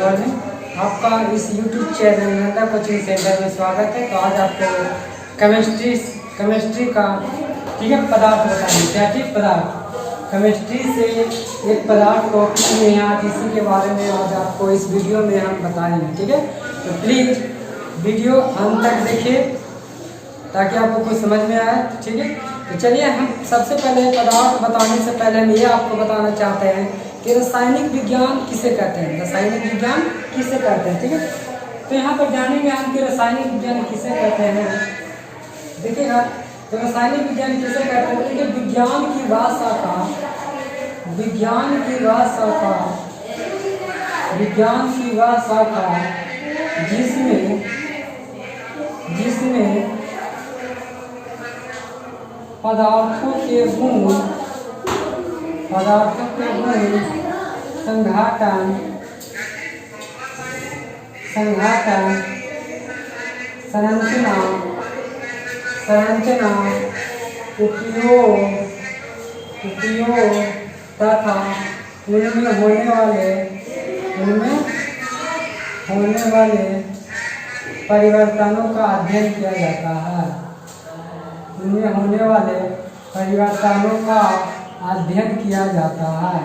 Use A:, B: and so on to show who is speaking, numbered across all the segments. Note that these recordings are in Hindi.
A: मॉर्निंग। आपका इस YouTube channel Nanda coaching centre में स्वागत है। तो आज आपको केमिस्ट्री का पदार्थ बताएंगे। क्या चीज़? पदार्थ। केमिस्ट्री से एक पदार्थ को किसने यहाँ इसी के बारे में आज आपको इस वीडियो में हम बताएंगे। ठीक है, तो प्लीज़ वीडियो अंत तक देखिए ताकि आपको कुछ समझ में आए। ठीक है, तो चलिए हम सबसे पहले पदार्थ बताने से पहले हम ये आपको बताना चाहते हैं कि रासायनिक विज्ञान किसे कहते हैं। रासायनिक विज्ञान किसे कहते हैं? ठीक है, तो यहाँ पर जानेंगे हम कि रासायनिक विज्ञान किसे कहते हैं। देखिएगा, तो रासायनिक विज्ञान किसे कहते हैं? देखिए, विज्ञान की वह शाखा जिसमें पदार्थों के गुण संघाटन, संरचना, उपयोग तथा उनमें होने वाले परिवर्तनों का अध्ययन किया जाता है। उनमें होने वाले परिवर्तनों का अध्ययन किया जाता है।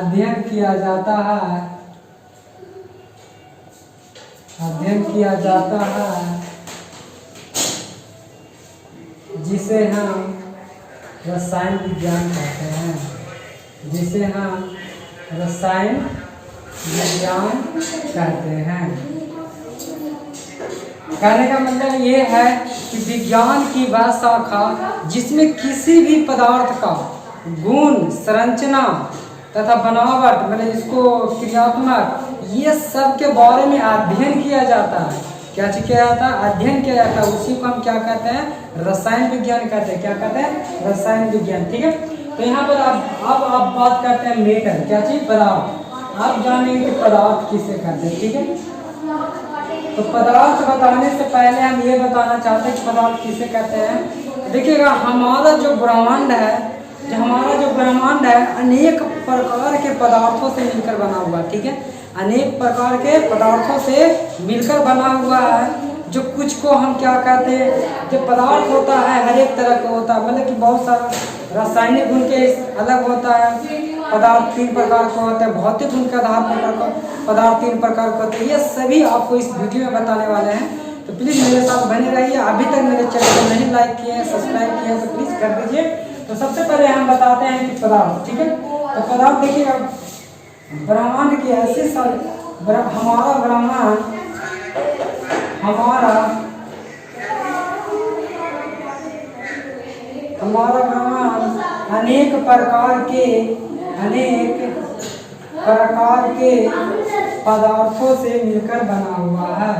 A: अध्ययन किया जाता है जिसे हम रसायन विज्ञान कहते हैं। कहने का मतलब ये है कि विज्ञान की वह शाखा जिसमें किसी भी पदार्थ का गुण, संरचना तथा बनावट, मतलब इसको क्रियात्मक, ये सब के बारे में अध्ययन किया जाता है। क्या चीज किया जाता है? अध्ययन किया जाता है। उसी को हम क्या कहते हैं? रसायन विज्ञान कहते हैं। क्या कहते हैं? रसायन विज्ञान। ठीक है, तो यहाँ पर अब आप बात करते हैं मेटर। क्या चीज? पदार्थ। आप जानेंगे कि पदार्थ किसे कहते हैं। ठीक है, तो पदार्थ बताने से पहले हम ये बताना चाहते हैं कि पदार्थ किसे कहते हैं। देखिएगा, हमारा जो ब्रह्मांड है अनेक प्रकार के पदार्थों से मिलकर बना हुआ। ठीक है, अनेक प्रकार के पदार्थों से मिलकर बना हुआ है। जो कुछ को हम क्या कहते हैं, जो पदार्थ होता है हर एक तरह का होता है, मतलब कि बहुत सारा रासायनिक गुण के अलग होता है। पदार्थ 3 प्रकार के होते हैं। भौतिक गुण के आधार पर पदार्थ 3 प्रकार के होते हैं। ये सभी आपको इस वीडियो में बताने वाले हैं, तो प्लीज़ मेरे साथ बने रहिए। अभी तक मेरे चैनल को नहीं लाइक किए हैं, सब्सक्राइब किए हैं, तो प्लीज़ कर दीजिए। तो सबसे पहले हम बताते हैं कि पदार्थ। ठीक है, तो पदार्थ देखिएगा, ब्रह्मांड की ऐसी हमारा ब्रह्मांड अनेक प्रकार के पदार्थों से मिलकर बना हुआ है।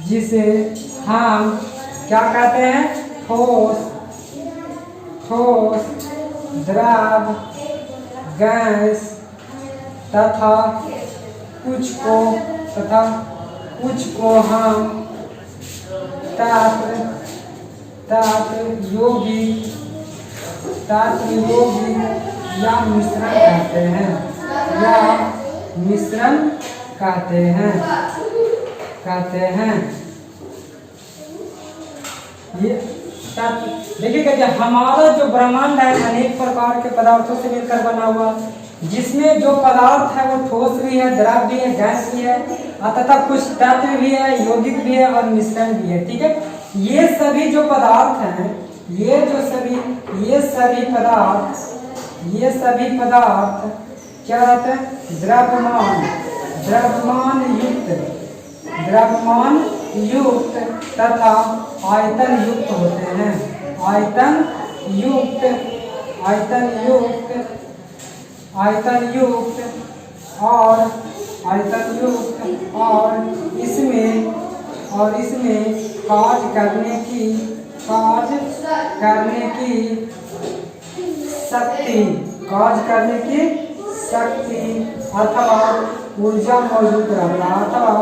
A: जिसे हम क्या कहते हैं? ठोस, द्रव, गैस तथा कुछ को हम तत्व यौगिक या मिश्रण कहते हैं। ये देखिएगा कि हमारा जो ब्रह्मांड है अनेक प्रकार के पदार्थों से मिलकर बना हुआ, जिसमें जो पदार्थ है वो ठोस भी है, द्रव भी है, गैस भी है, तथा कुछ तत्व भी है, यौगिक भी है और मिश्रण भी है। ठीक है, ये सभी जो पदार्थ हैं, ये सभी पदार्थ क्या रहते हैं? द्रव्यमान युक्त तथा आयतन युक्त होते हैं। आयतन युक्त और इसमें कार्य करने की शक्ति, कार्य करने की शक्ति अथवा ऊर्जा मौजूद रहता, अथवा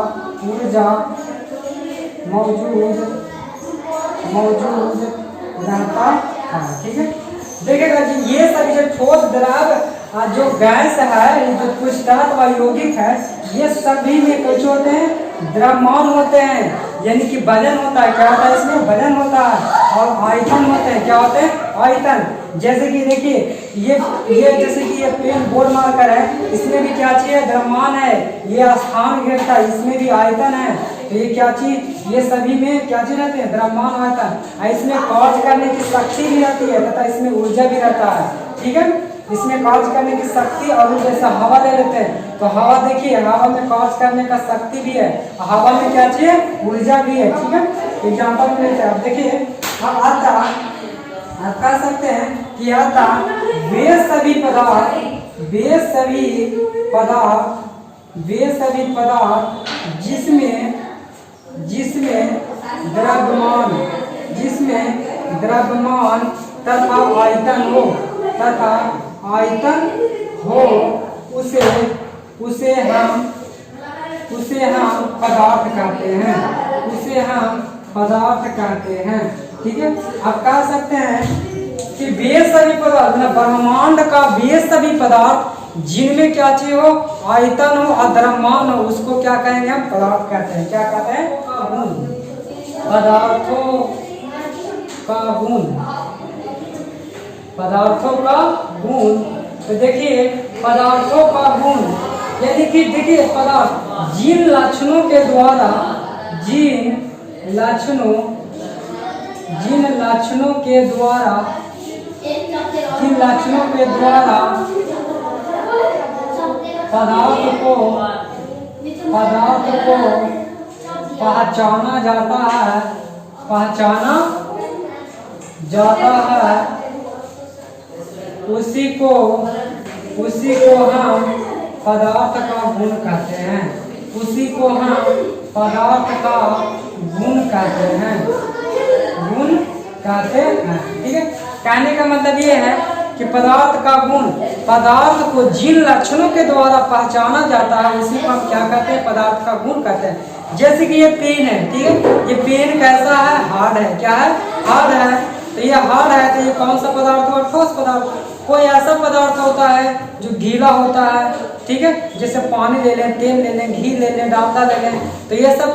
A: ऊर्जा मौजूद रहता है। ठीक है, देखिएगा जी, ये सभी जो ठोस द्रव जो गैस है, जो पुष्टात व यौगिक है, ये सभी में कुछ होते हैं द्रव्यमान होते हैं, यानी कि वजन होता है। क्या होता है इसमें? वजन होता है। और आयतन होते हैं। क्या होते हैं? आयतन। जैसे कि देखिए ये जैसे कि ये पेन बोर्ड मार्कर है, इसमें भी क्या चीज है? द्रव्यमान है। ये स्थान घेरता है, इसमें भी आयतन है। तो ये क्या चीज? ये सभी में क्या चीज रहते हैं? द्रव्यमान, आयतन। इसमें कार्य करने की शक्ति भी रहती है तथा इसमें ऊर्जा भी रहता है। ठीक है, इसमें कार्य करने की शक्ति और जैसे हवा ले लेते हैं, तो हवा देखिए, हवा में कार्य करने का शक्ति भी है, हवा में क्या चाहिए? ऊर्जा भी है। ठीक है, एग्जाम्पल लेते हैं। आप देखिए, अब आता आप कह सकते हैं कि आता वे सभी पदार्थ जिसमें द्रव्यमान तथा आयतन हो उसे हम पदार्थ कहते हैं। ठीक है, आप कह सकते हैं कि वे सभी पदार्थ, मतलब ब्रह्मांड का वे सभी पदार्थ जिनमें क्या चीज हो? आयतन हो और द्रव्यमान हो, उसको क्या कहेंगे? हम पदार्थ कहते हैं। क्या कहते हैं? पदार्थों का गुण। तो देखिए, पदार्थों का गुण यानी कि देखिए, पदार्थ जिन लक्षणों के द्वारा पदार्थ को पहचाना जाता है, उसी को हम पदार्थ का गुण कहते हैं। ठीक है, कहने का मतलब ये है कि पदार्थ का गुण, पदार्थ को जिन लक्षणों के द्वारा पहचाना जाता है, उसी को हम क्या कहते हैं? पदार्थ का गुण कहते हैं। जैसे कि ये पेन है। ठीक है, ये पेन कैसा है? हार्ड है। क्या है? हार्ड है। तो ये हार्ड है, तो ये कौन सा पदार्थ हुआ? ठोस पदार्थ। कोई ऐसा पदार्थ होता है जो गीला होता है, ठीक है, जैसे पानी ले लें, तेल ले लें, घी ले लें, डालडा ले लें, तो ये सब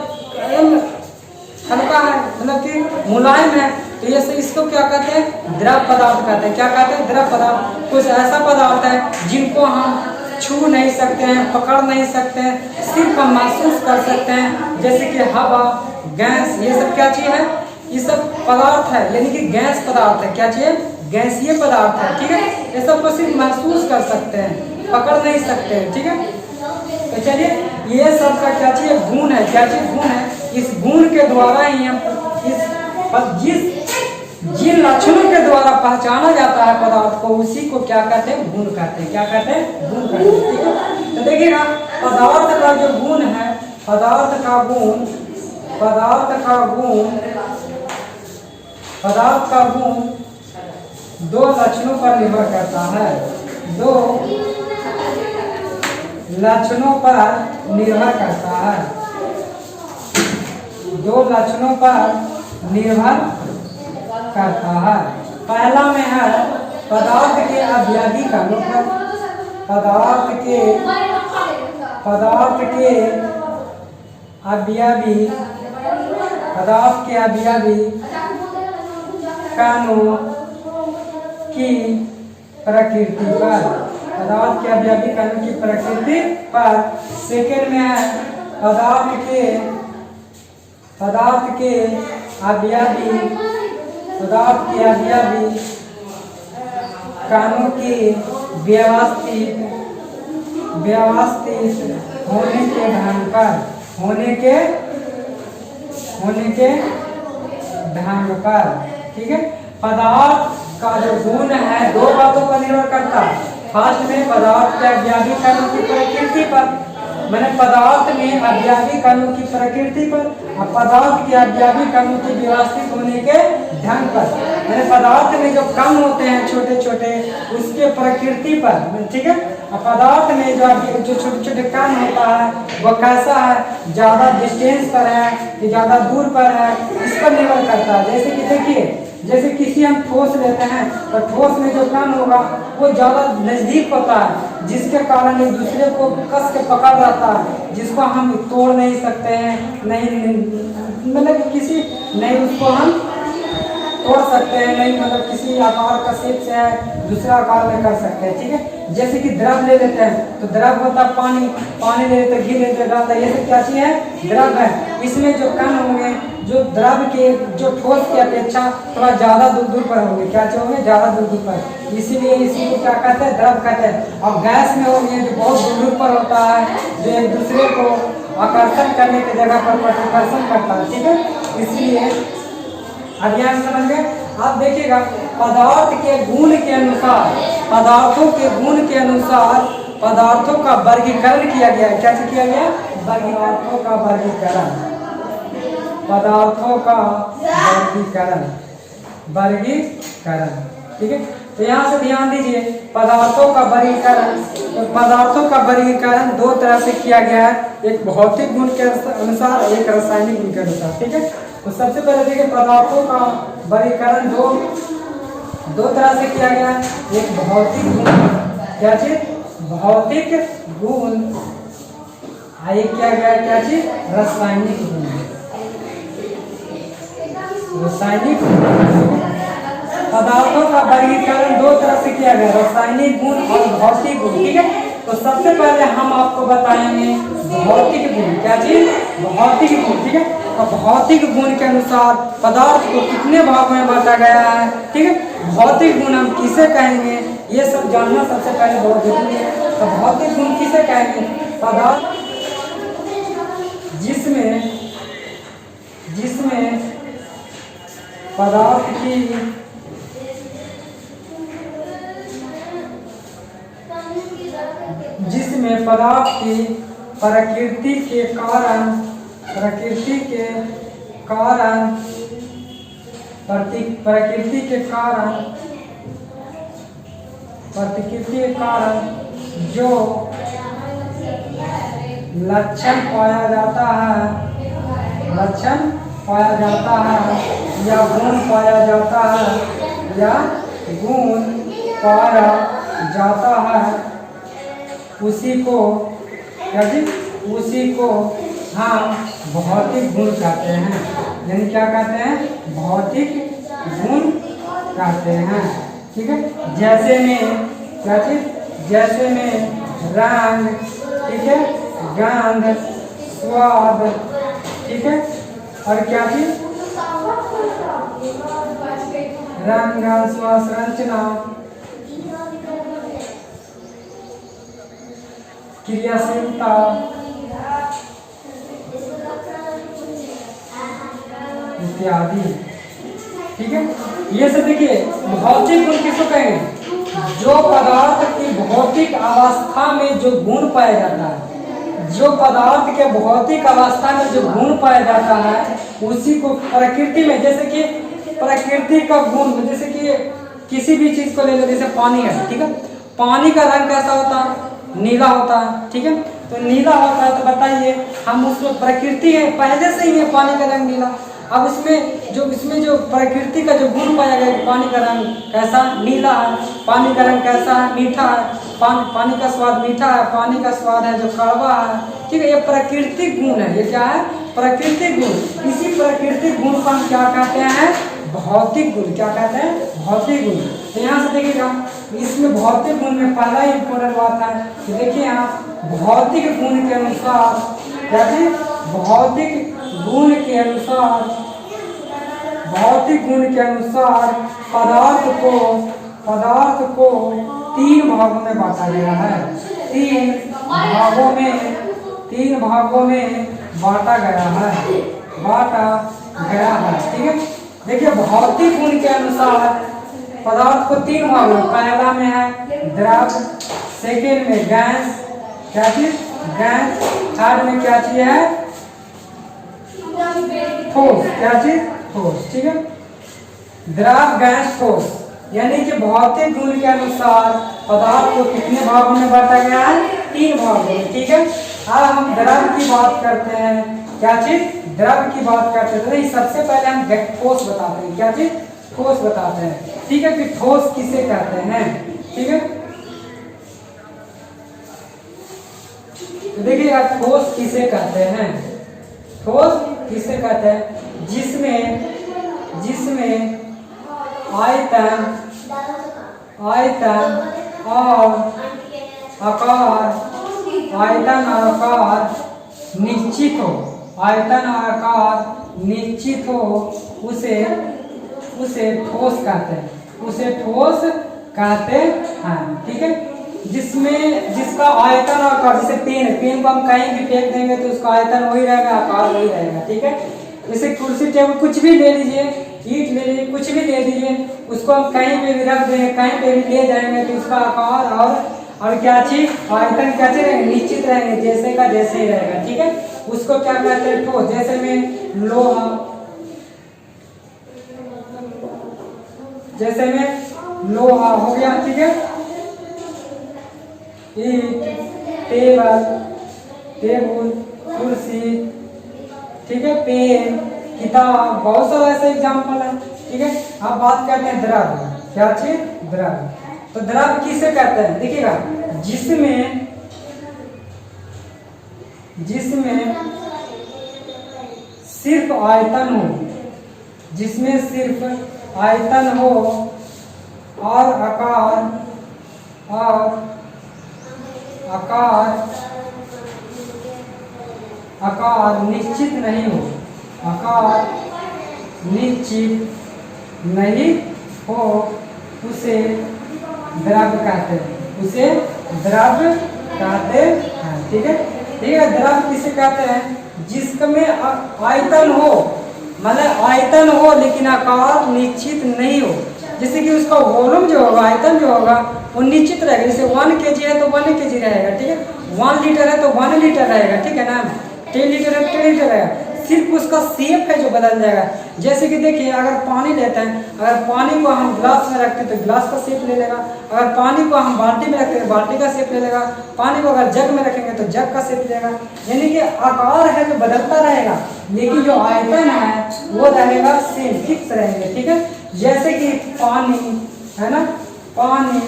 A: हल्का है, मतलब कि मुलायम है, तो ये इसको क्या कहते हैं? द्रव पदार्थ कहते हैं। क्या कहते हैं? द्रव पदार्थ। कुछ ऐसा पदार्थ है जिनको हम छू नहीं सकते हैं, पकड़ नहीं सकते हैं, सिर्फ हम महसूस कर सकते हैं, जैसे कि हवा, गैस, ये सब क्या चीज है? ये सब पदार्थ है, यानी कि गैस पदार्थ है। क्या चीज? गैसीय पदार्थ है। ठीक है, ये सब को सिर्फ महसूस कर सकते हैं, पकड़ नहीं सकते हैं। ठीक है, तो चलिए, ये सब का क्या चीज? गुण है। क्या चीज? गुण है। इस गुण के द्वारा ही हम जिन लक्षणों के द्वारा पहचाना जाता है पदार्थ को, उसी को क्या कहते हैं? गुण कहते हैं। क्या कहते हैं? गुण कहते हैं। ठीक है, तो देखिएगा, पदार्थ का जो गुण है, पदार्थ का गुण दो लक्षणों पर निर्भर करता है। दो लक्षणों पर निर्भर करता है। पहला में है पदार्थ के अवयवी का मतलब पदार्थ के अवयवी कणों की प्रकृति पर। सेकेंड में है पदार्थ के अवयवी कणों की व्यवस्थित होने के ढंग पर। ठीक है, पदार्थ का जो गुण है दो बातों पर निर्भर करता है। फर्स्ट में पदार्थ के अवयवी कणों की प्रकृति पर, मैंने पदार्थ में अवयवी कणों की प्रकृति पर, और पदार्थ के अवयवी कणों की व्यवस्थित होने के ढंग पर। मैंने पदार्थ में जो कण होते हैं छोटे छोटे, उस प्रकृति पर, ठीक है। पदार्थ में जो छोटे छोटे कण होता है वो कैसा है, ज़्यादा डिस्टेंस पर है कि ज़्यादा दूर पर है, इस पर निर्भर करता है। जैसे कि देखिए, जैसे किसी हम ठोस लेते हैं तो ठोस में जो कण होगा वो ज़्यादा नज़दीक होता है, जिसके कारण एक दूसरे को कस के पकड़ रहता है, जिसको हम तोड़ नहीं सकते हैं, नहीं मतलब किसी नहीं उसको हम तोड़ सकते हैं, नहीं मतलब किसी आकार का शेप से है दूसरा आकार में कर सकते हैं, ठीक है। जैसे कि द्रव ले लेते हैं तो द्रव होता है पानी, पानी ले लेते हैं, घी ले लेते हैं, ये सब क्या चीज़ है, द्रव है। इसमें जो कण होंगे जो द्रव के जो ठोस की अपेक्षा थोड़ा ज़्यादा दूर दूर पर होंगे, क्या होंगे, ज़्यादा दूर दूर पर, इसीलिए इसी को क्या कहते हैं, द्रव कहते हैं। और गैस में होंगे जो बहुत दूर दूर पर होता है, जो एक दूसरे को आकर्षण करने की जगह पर प्रतिकर्षण करता है, ठीक है। इसलिए अब यहाँ समझ गए। आप देखिएगा पदार्थ के गुण के अनुसार, पदार्थों के गुण के अनुसार पदार्थों का वर्गीकरण किया गया है। क्या किया गया, पदार्थों का वर्गीकरण, पदार्थों का वर्गीकरण, वर्गीकरण, ठीक है। तो यहाँ से ध्यान दीजिए, पदार्थों का वर्गीकरण, तो पदार्थों का वर्गीकरण दो तरह से किया गया है, एक भौतिक गुण के अनुसार, एक रासायनिक गुण के अनुसार, ठीक है। तो सबसे पहले देखिए पदार्थों का वर्गीकरण दो तरह से किया गया है, एक भौतिक गुण, क्या चीज, भौतिक गुण, एक किया गया क्या चीज, रासायनिक गुण, रासायनिक गुण। पदार्थों का वर्गीकरण दो तरह से किया गया, रासायनिक गुण और भौतिक गुण, ठीक है। तो सबसे पहले हम आपको बताएंगे भौतिक गुण, क्या चीज, भौतिक गुण, ठीक है। और भौतिक गुण के अनुसार पदार्थ को कितने भागों में बांटा गया है, ठीक है। भौतिक गुण हम किसे कहेंगे, ये सब जानना सबसे पहले बहुत जरूरी है। तो भौतिक गुण किसे कहेंगे, पदार्थ जिसमें पदार्थ की प्रकृति के कारण जो लक्षण पाया जाता है या गुण पाया जाता है उसी को हम भौतिक गुण कहते हैं। यानी क्या कहते हैं, भौतिक गुण कहते हैं, ठीक है। जैसे में क्या चीज, जैसे में रंग, ठीक है, गंध, स्वाद, ठीक है, और क्या चीज, रंग, गंध, स्वाद, संरचना, क्रियाशीलता, इत्यादि, ठीक है। ये सब देखिए भौतिक गुण किसको कहेंगे, जो पदार्थ की भौतिक अवस्था में जो गुण पाया जाता है, जो पदार्थ के भौतिक अवस्था में जो गुण पाया जाता है उसी को प्रकृति में, जैसे कि प्रकृति का गुण, जैसे कि किसी भी चीज को ले लो, जैसे पानी है, ठीक है। पानी का रंग कैसा होता है, नीला होता है, ठीक है। तो नीला होता है तो बताइए, हम उसमें प्रकृति है पहले से ही है पानी का रंग नीला। अब इसमें जो प्रकृति का जो गुण पाया गया, पानी का रंग कैसा, नीला है, पानी का रंग कैसा है, मीठा है, पानी का स्वाद मीठा है, पानी का स्वाद है जो कड़वा है, ठीक है। ये प्राकृतिक गुण है, ये क्या है, प्राकृतिक गुण। इसी प्राकृतिक गुण को हम क्या कहते हैं, भौतिक गुण, क्या कहते हैं, भौतिक गुण। तो यहाँ से देखिएगा, इसमें भौतिक गुण में पहला ही इम्पोर्टेंट बात है कि देखिए यहाँ भौतिक गुण के अनुसार, क्या चीज, भौतिक गुण के अनुसार पदार्थ को तीन भागों में बांटा गया है, तीन भागों में बांटा गया है, ठीक है। देखिए भौतिक गुण के अनुसार पदार्थ को तीन भागों में, पहला में है द्रव, सेकेंड में गैस, क्या चीज, गैस, थर्ड में क्या चीज है, ठोस, क्या चीज, ठोस, ठीक है। द्रव, गैस, ठोस, यानी कि भौतिक गुण के अनुसार पदार्थ को कितने भागों में बांटा गया है? 3 भागों में। ठीक है, अब हम द्रव की बात करते हैं। क्या चीज? द्रव की बात करते हैं। तो नहीं, सबसे पहले हम ठोस बताते हैं। क्या चीज? ठोस बताते हैं। ठीक है, कि ठोस किसे कहते हैं? ठीक है, तो देखिएगा ठोस किसे कहते हैं? ठोस किसे कहते हैं? जिसमें आयतन और आकार निश्चित हो, आयतन और आकार निश्चित हो, उसे ठोस कहते हैं। उसे ठोस कहते हैं। ठीक है, जिसका आयतन और आकार, जैसे पेन को हम कहीं भी फेंक देंगे तो उसका आयतन वही रहेगा, आकार वही रहेगा। ठीक है, जैसे कुर्सी टेबल कुछ भी ले लीजिए, ईंट ले लीजिए, कुछ भी ले लीजिए, उसको हम कहीं पे भी रख देंगे, कहीं पे भी ले जाएंगे तो उसका आकार और क्या चीज, आयतन कैसे रहेंगे? निश्चित रहेंगे, जैसे का जैसे ही रहेगा। ठीक है, उसको क्या कहते हैं? ठोस। जैसे में लोहा, जैसे में लोहा हो गया। ठीक है, ईंट, टेबल, कुर्सी, ठीक है, पेन, किताब, बहुत सारा ऐसा एग्जाम्पल है। ठीक है, अब बात करते हैं द्रव। क्या चीज? द्रव। तो द्रव किसे कहते हैं? देखिएगा, जिसमें सिर्फ आयतन हो, जिसमें सिर्फ आयतन हो और आकार निश्चित नहीं हो, आकार निश्चित नहीं हो, उसे द्रव कहते हैं। उसे द्रव कहते हैं। ठीक है, द्रव किसे कहते हैं? जिसमें आयतन हो, मतलब आयतन हो लेकिन आकार निश्चित नहीं हो। जैसे कि उसका वॉल्यूम जो होगा, आयतन जो होगा वो निश्चित रहेगा। जैसे 1 kg है तो 1 kg रहेगा। ठीक है, 1 लीटर है तो 1 लीटर रहेगा। ठीक है ना, 10 लीटर है 10 लीटर रहेगा। सिर्फ उसका शेप है जो बदल जाएगा। जैसे कि देखिए, अगर पानी लेते हैं, अगर पानी को हम ग्लास में रखते हैं तो ग्लास का शेप ले लेगा, अगर पानी को हम बाल्टी में रखते हैं बाल्टी का शेप ले लेगा, पानी को अगर जग में रखेंगे तो जग का शेप लेगा। यानी कि आकार है जो बदलता रहेगा, लेकिन जो आयतन है वो रहेगा सेम, फिक्स रहेंगे। ठीक है, जैसे कि पानी है ना, पानी,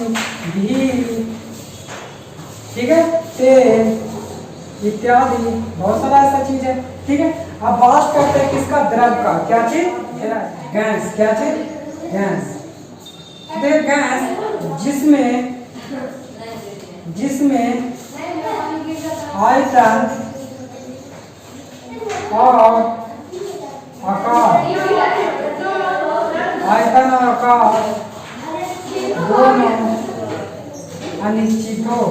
A: घी, ठीक है, तेल इत्यादि, बहुत सारा ऐसा चीज है। ठीक है, अब बात करते हैं किसका? द्रव का। क्या चीज? गैस। क्या चीज? गैस। गैस जिसमें आयतन और आकार दोनों अनिश्चित हो,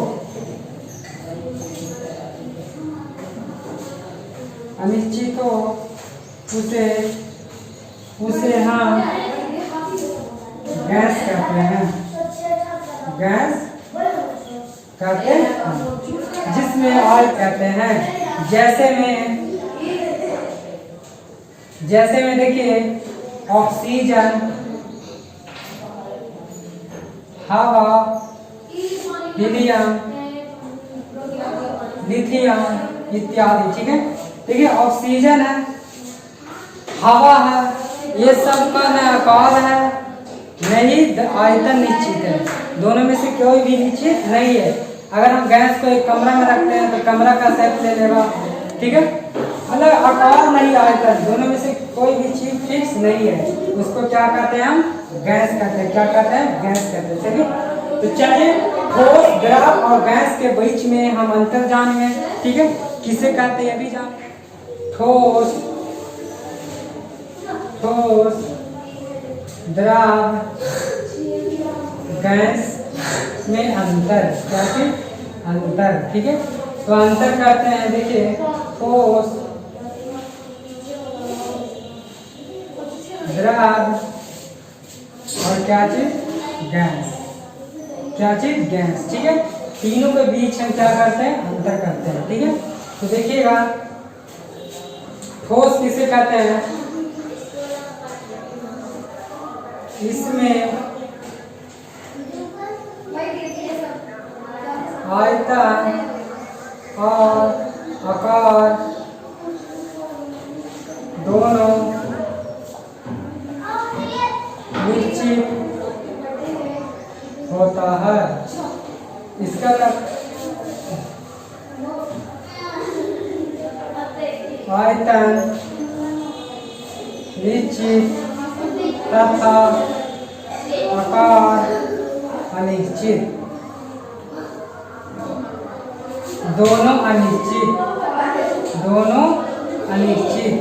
A: उसे हम गैस कहते हैं। गैस कहते हैं, जिसमें ऑयल कहते हैं। जैसे में देखिए, ऑक्सीजन, हवा, हीलियम, लिथियम इत्यादि। ठीक है, देखिए ऑक्सीजन है, हवा है, ये सब का न आकार है नहीं आयतन निश्चित है। दोनों में से कोई भी निश्चित नहीं है। अगर हम गैस को एक कमरा में रखते हैं तो कमरा का शेप ले लेगा। ठीक है, मतलब आकार नहीं आयतन, दोनों में से कोई भी चीज फिक्स नहीं है। उसको क्या कहते हैं? हम गैस कहते हैं। क्या कहते हैं? गैस कहते हैं। चलिए, तो चलिए ठोस, द्रव और गैस के बीच में हम अंतर जानेंगे। ठीक है, किसे कहते हैं अभी जान। ठोस, द्रव, गैस में अंतर। क्या चीज? अंतर। ठीक है, तो अंतर करते हैं। देखिए, ठोस, द्रव और क्या चीज? गैस। क्या चीज? गैस। ठीक है, तीनों के बीच हम क्या करते हैं? अंतर करते हैं। ठीक है, तो देखिएगा, ठोस किसे कहते हैं? इसमें आयतन और आकार दोनों निश्चित होता है। इसका आयतन निश्चित तथा आकार अनिश्चित, दोनों अनिश्चित, दोनों अनिश्चित,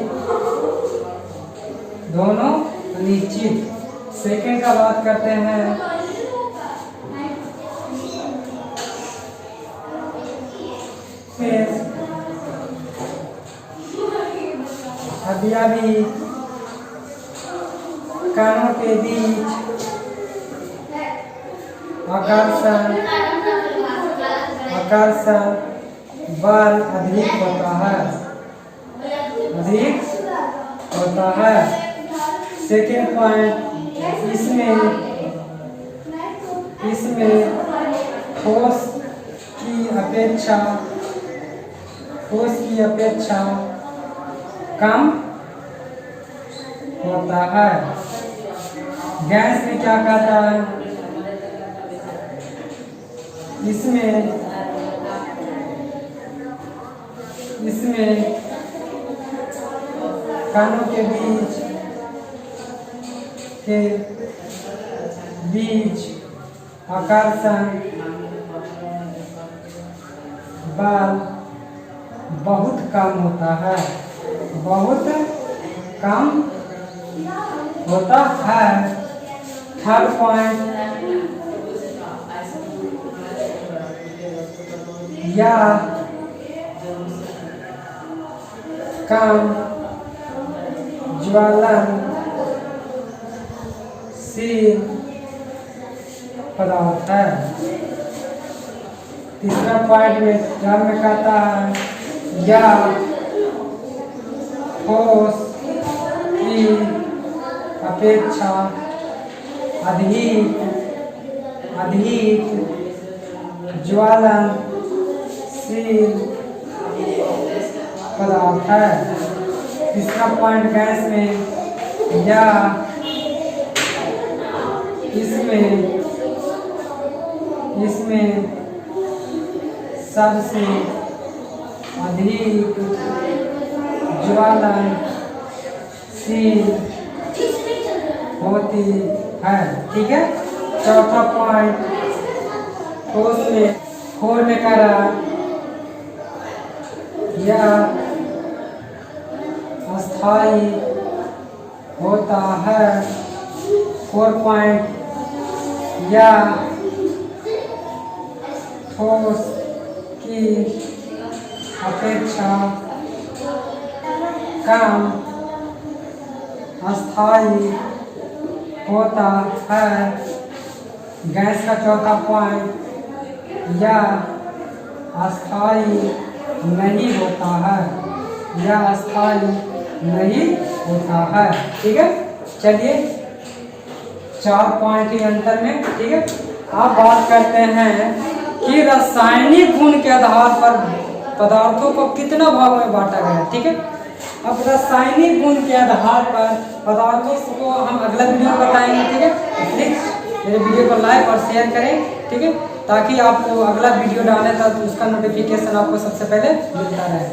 A: दोनों अनिश्चित। सेकंड का बात करते हैं। अवयवी कणों के बीच आकर्षण बल अधिक होता है, अधिक होता है। सेकेंड पॉइंट, इसमें ठोस की अपेक्षा कम होता है। गैस में क्या कहता है? इसमें कणों के बीच आकर्षण बल बहुत कम होता है, बहुत कम होता है। थर्ड पॉइंट, या कम ज्वलनशील पदार्थ है। तीसरा पॉइंट में जब में कहता है या ठोस की अपेक्षा अधिक ज्वलनशील पदार्थ है। तीसरा पॉइंट गैस में या इसमें सबसे अधिक ज्वलनशील होती है। ठीक है। चौथा पॉइंट, ठोस में करा या अस्थाई होता है। 4 पॉइंट, या ठोस की अपेक्षा कम अस्थाई होता है। गैस का चौथा पॉइंट, या अस्थाई नहीं होता है, या अस्थाई नहीं होता है। ठीक है। चलिए 4 पॉइंट ही अंतर में। ठीक है। अब बात करते हैं कि रासायनिक गुण के आधार पर पदार्थों को कितना भाग में बांटा गया। ठीक है। अब रासायनिक गुण के आधार पर पदार्थों को हम अगला वीडियो में बताएंगे। ठीक है। प्लीज मेरे वीडियो को लाइक और शेयर करें। ठीक है। ताकि आपको अगला वीडियो डालें तो उसका नोटिफिकेशन आपको सबसे पहले मिलता रहे।